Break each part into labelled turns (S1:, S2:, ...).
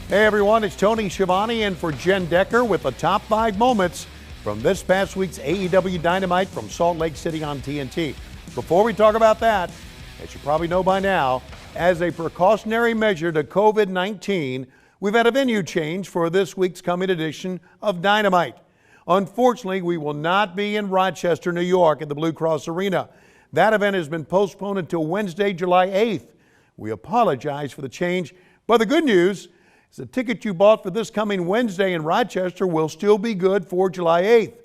S1: Hey everyone, it's Tony Schiavone in for Jen Decker with the top 5 moments from this past week's AEW Dynamite from Salt Lake City on TNT. Before we talk about that, as you probably know by now, as a precautionary measure to COVID-19, we've had a venue change for this week's coming edition of Dynamite. Unfortunately, we will not be in Rochester, New York at the Blue Cross Arena. That event has been postponed until Wednesday, July 8th. We apologize for the change, but the good news is the ticket you bought for this coming Wednesday in Rochester will still be good for July 8th.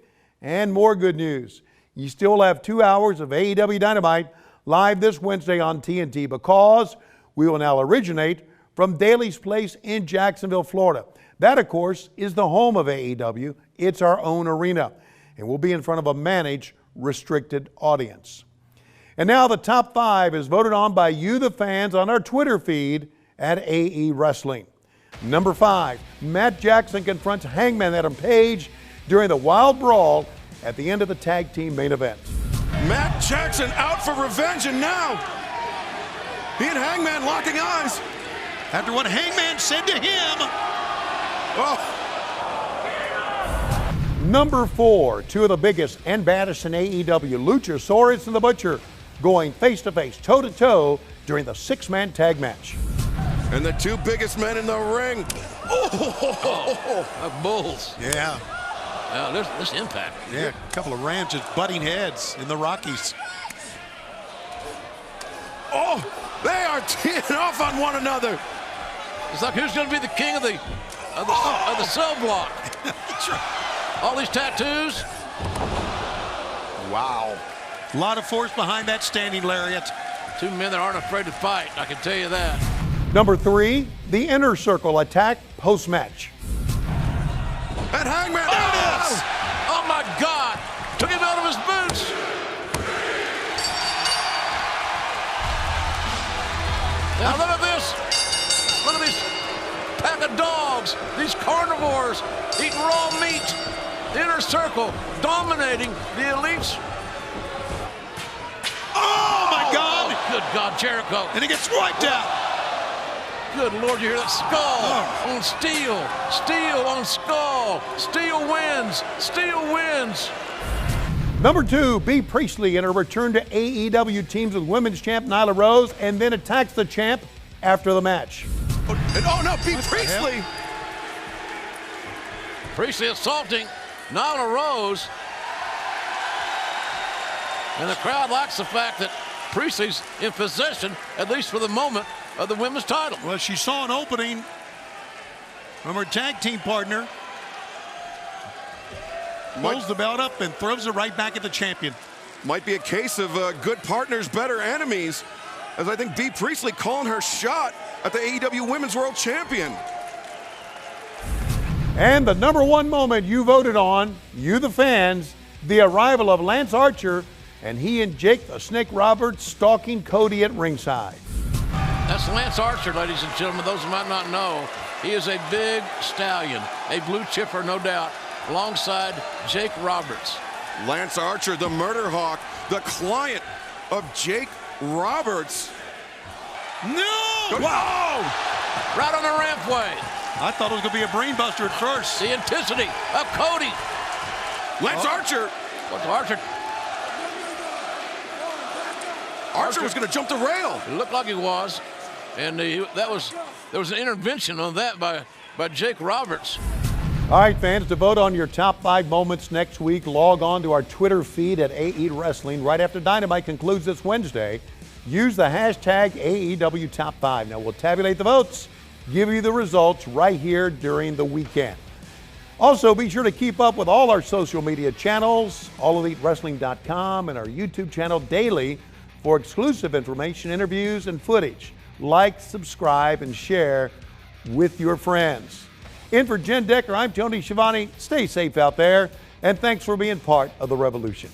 S1: And more good news, you still have 2 hours of AEW Dynamite live this Wednesday on TNT because we will now originate from Daly's Place in Jacksonville, Florida. That, of course, is the home of AEW. It's our own arena, and we'll be in front of a managed, restricted audience. And now the top 5 is voted on by you, the fans, on our Twitter feed at AE Wrestling. Number 5, Matt Jackson confronts Hangman Adam Page during the Wild Brawl at the end of the tag team main event.
S2: Matt Jackson out for revenge, and now he and Hangman locking eyes.
S3: After what Hangman said to him.
S2: Oh.
S1: Number 4, 2 of the biggest and baddest in AEW, Luchasaurus and the Butcher, going face-to-face, toe-to-toe during the 6-man tag match.
S2: And the 2 biggest men in the ring.
S4: Like bulls.
S3: Yeah.
S4: This impact.
S3: Yeah, a couple of rams just butting heads in the Rockies.
S2: Oh, they are teeing off on one another.
S4: It's like who's going to be the king of the cell block. All these tattoos.
S3: Wow. A lot of force behind that standing lariat.
S4: 2 men that aren't afraid to fight, I can tell you that.
S1: Number 3, the Inner Circle attack post-match.
S2: And Hangman.
S4: Oh my God! Took him out of his boots. Now look at this. Look at these pack of dogs. These carnivores eating raw meat. The Inner Circle dominating the elites.
S3: Oh my God!
S4: Oh, good God, Jericho.
S3: And he gets wiped out.
S4: Good Lord, you hear that? Skull on steel. Steel on skull. Steel wins. Steel wins.
S1: Number 2, Bea Priestley in her return to AEW teams with women's champ Nyla Rose and then attacks the champ after the match.
S2: Oh no, Bea Priestley.
S4: Priestley assaulting Nyla Rose. And the crowd likes the fact that Priestley's in possession, at least for the moment, of the women's title.
S3: Well, she saw an opening from her tag team partner. Pulls the belt up and throws it right back at the champion.
S2: Might be a case of good partners, better enemies, as I think Bea Priestley calling her shot at the AEW Women's World Champion.
S1: And the number 1 moment you voted on, you the fans, the arrival of Lance Archer and he and Jake the Snake Roberts stalking Cody at ringside.
S4: That's Lance Archer, ladies and gentlemen. Those who might not know, he is a big stallion, a blue chipper, no doubt, alongside Jake Roberts.
S2: Lance Archer, the murder hawk, the client of Jake Roberts.
S3: No!
S2: Wow!
S4: Right on the rampway.
S3: I thought it was going to be a brainbuster at first.
S4: The intensity of Cody.
S2: Lance Archer.
S4: What's Archer?
S2: Archer was going to jump the rail.
S4: It looked like he was. And there was an intervention on that by Jake Roberts.
S1: All right, fans, to vote on your top 5 moments next week, log on to our Twitter feed at AE Wrestling right after Dynamite concludes this Wednesday. Use the hashtag AEW Top 5. Now, we'll tabulate the votes, give you the results right here during the weekend. Also, be sure to keep up with all our social media channels, AllEliteWrestling.com, and our YouTube channel daily for exclusive information, interviews, and footage. Like, subscribe, and share with your friends. In for Jen Decker, I'm Tony Schiavone. Stay safe out there, and thanks for being part of the revolution.